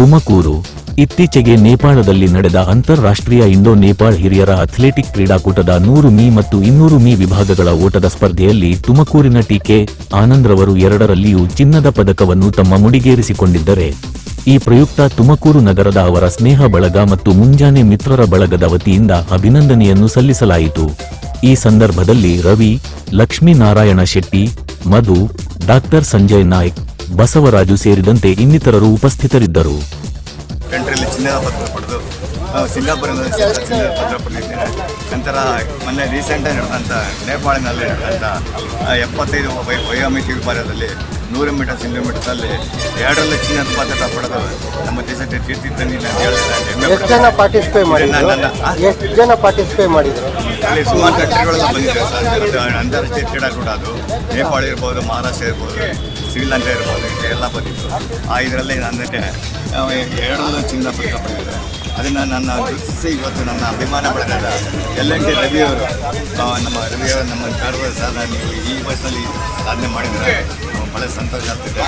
ತುಮಕೂರು. ಇತ್ತೀಚೆಗೆ ನೇಪಾಳದಲ್ಲಿ ನಡೆದ ಅಂತಾರಾಷ್ಟ್ರೀಯ ಇಂಡೋ-ನೇಪಾಳ ಹಿರಿಯರ ಅಥ್ಲೆಟಿಕ್ ಕ್ರೀಡಾಕೂಟದ 100 ಮೀ ಮತ್ತು 200 ಮೀ ವಿಭಾಗಗಳ ಓಟದ ಸ್ಪರ್ಧೆಯಲ್ಲಿ ತುಮಕೂರಿನ ಟಿ.ಕೆ. ಆನಂದ್ರವರು ಎರಡರಲ್ಲಿಯೂ ಚಿನ್ನದ ಪದಕವನ್ನು ತಮ್ಮ ಮುಡಿಗೇರಿಸಿಕೊಂಡಿದ್ದರೆ, ಈ ಪ್ರಯುಕ್ತ ತುಮಕೂರು ನಗರದ ಅವರ ಸ್ನೇಹ ಬಳಗ ಮತ್ತು ಮುಂಜಾನೆ ಮಿತ್ರರ ಬಳಗದ ವತಿಯಿಂದ ಅಭಿನಂದನೆಯನ್ನು ಸಲ್ಲಿಸಲಾಯಿತು. ಈ ಸಂದರ್ಭದಲ್ಲಿ ರವಿ, ಲಕ್ಷ್ಮೀನಾರಾಯಣ ಶೆಟ್ಟಿ, ಮಧು, ಡಾ. ಸಂಜಯ್ ನಾಯ್ಕ್, ಬಸವರಾಜು ಸೇರಿದಂತೆ ಇನ್ನಿತರರು ಉಪಸ್ಥಿತರಿದ್ದರು. ಕಂಟ್ರಿಯಲ್ಲಿ ಚಿನ್ನದ ಪದಕ ಪಡೆದು ಸಿಂಗಾಪುರಿನಲ್ಲಿ ಚಿನ್ನದ ಪದಕ ಪಡೆದಿದ್ದೇನೆ. ನಂತರ ಮೊನ್ನೆ ರೀಸೆಂಟಾಗಿ ನಡೆದಂಥ ನೇಪಾಳಿನಲ್ಲಿ ನಡೆದಂಥ 75 ವಯೋಮಿತಿ ವಿಭಾಗದಲ್ಲಿ 100 ಮೀಟರ್ 100 ಮೀಟರ್ದಲ್ಲಿ ಎರಡರಲ್ಲಿ ಚಿನ್ನದ ಪದಕ ಪಡೆದು ನಮ್ಮ ದೇಶಕ್ಕೆ ಕೀರ್ತಿ ತಂದಿಲ್ಲ ಅಂತ ಹೇಳ್ತಾರೆ. ಎಷ್ಟು ಜನ ಪಾರ್ಟಿಸಿಪೇಟ್ ಮಾಡಿದ್ರು? ಅಲ್ಲಿ ಸುಮಾರು ಕಂಟ್ರಿಗಳೆಲ್ಲ ಬಂದಿದೆ ಸರ್. ಅಂತಾರಾಷ್ಟ್ರೀಯ ಕ್ರೀಡಾಕೂಟ ಅದು ನೇಪಾಳ ಇರ್ಬೋದು, ಮಹಾರಾಷ್ಟ್ರ ಇರ್ಬೋದು, ಶ್ರೀಲಂಕಾ ಇರ್ಬೋದು, ಎಲ್ಲ ಬಂದಿತ್ತು. ಇದರಲ್ಲಿ ನನಗೆ ಎರಡರಲ್ಲೂ ಚಿನ್ನದ ಪದಕ ಪಡೆದಿದೆ. ಅದನ್ನು ನನ್ನ ಗುರುತಿಸಿ ಇವತ್ತು ನನ್ನ ಅಭಿಮಾನ ಬೆಳೆದ LNT ರವಿಯವರು, ನಮ್ಮ ರವಿಯವರು ನಮ್ಮ ಕಾರ್ಯದ ಸಾಧನೆ ನೀವು ಈ ವಯಸ್ಸಲ್ಲಿ ಸಾಧನೆ ಮಾಡಿದರೆ ಭಾಳ ಸಂತೋಷ ಆಗ್ತಿದೆ.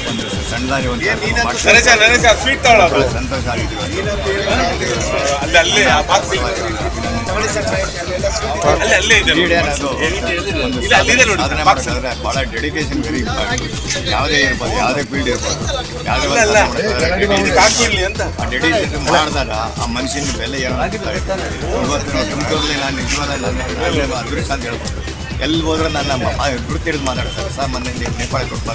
ಒಂದು ಸಣ್ಣದಾಗಿ ಒಂದು ಸಂತೋಷ ಆಗಿದೆ. ಸಾಧನೆ ಮಾಡಿದ್ರೆ ಭಾಳ ಡೆಡಿಕೇಶನ್ ವೆರಿ ಇಂಪಾರ್ಟೆಂಟ್. ಯಾವುದೇ ಇರ್ಬೋದು, ಯಾವುದೇ ಫೀಲ್ಡ್ ಇರ್ಬೋದು, ಡೆಡಿಕೇಶನ್ ಮಾಡಿದಾಗ ಆ ಮನುಷ್ಯನ ಬೆಲೆ ಏನೋ ಇವತ್ತು ತುಮಕೂರಲ್ಲಿ ನಾನು ನಿಜವಾದ ನನ್ನ ಅದೃಷ್ಟ ಅಂತ ಹೇಳ್ಬೋದು. ಎಲ್ಲಿ ಹೋದ್ರೆ ನನ್ನ ಗುರುತು ಹಿಡಿದು ಮಾತಾಡ್ತಾರೆ. ಸರ್ ಮೊನ್ನೆ ನೇಪಾಳ ಕೊಟ್ಟು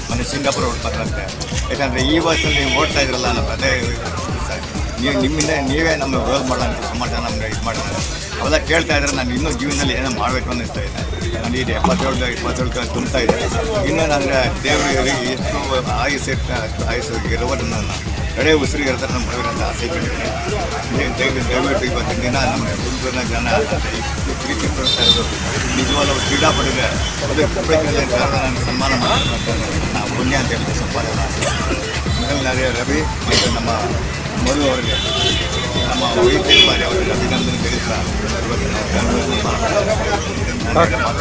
ಮೊನ್ನೆ ಸಿಂಗಾಪುರ ಹೊಡ್ಬಾರ್ದಂತೆ. ಯಾಕಂದರೆ ಈ ವಯಸ್ಸಲ್ಲಿ ನೀವು ಓಡ್ತಾ ಇದ್ರಲ್ಲ ನಮ್ಮ ಅದೇ ನಿಮ್ಮಿಂದ ನೀವೇ ನಮ್ಮ ರೋಲ್ ಮಾಡೋಣ, ಸುಮಾರು ಜನ ನಮ್ಗೆ ಇದು ಮಾಡಿದ್ರೆ ಅವೆಲ್ಲ ಕೇಳ್ತಾ ಇದ್ರೆ ನಾನು ಇನ್ನೂ ಜೀವನದಲ್ಲಿ ಏನೋ ಮಾಡಬೇಕು ಅನ್ನಿಸ್ತಾ ಇದೆ. ನಾನು ಈಗ 77 ತುಂಬ್ತಾ ಇದೆ. ಇನ್ನೂ ನನಗೆ ದೇವರಿಗೆ ಎಷ್ಟು ಆಯುಸ್ಸು ಇರುವುದು ನನ್ನ ಕಡೆ ಉಸಿರಿಗೆ ಇರ್ತಾರೆ ನಮ್ಮ ಬಡವರಂತ ಆಸೆ ಇಟ್ಟಿದ್ದೀನಿ. ದಯವಿಟ್ಟು ಇವತ್ತಿನ ದಿನ ನಮ್ಮ ತುಮಕೂರಿನ ಜನ ಪ್ರೀತಿ ಕೊಡ್ತಾ ಇರೋದು ನಿಜವಾದ ಕ್ರೀಡಾಪಟುಗೆ ನಾನು ಸನ್ಮಾನ ಮಾಡ್ತಾರೆ. ನಾವು ಪುಣ್ಯ ಅಂತ ಹೇಳಿ ಸಂಪಾದನೆ ರವಿ ಮತ್ತು ನಮ್ಮ ಮಧು ಅವರಿಗೆ ನಮ್ಮ ವೈದ್ಯ ಬಾರಿ ಅವರಿಗೆ ಅಭಿನಂದನೆ ತಿಳಿಸ್ತಾ ಇವತ್ತು ನಾವು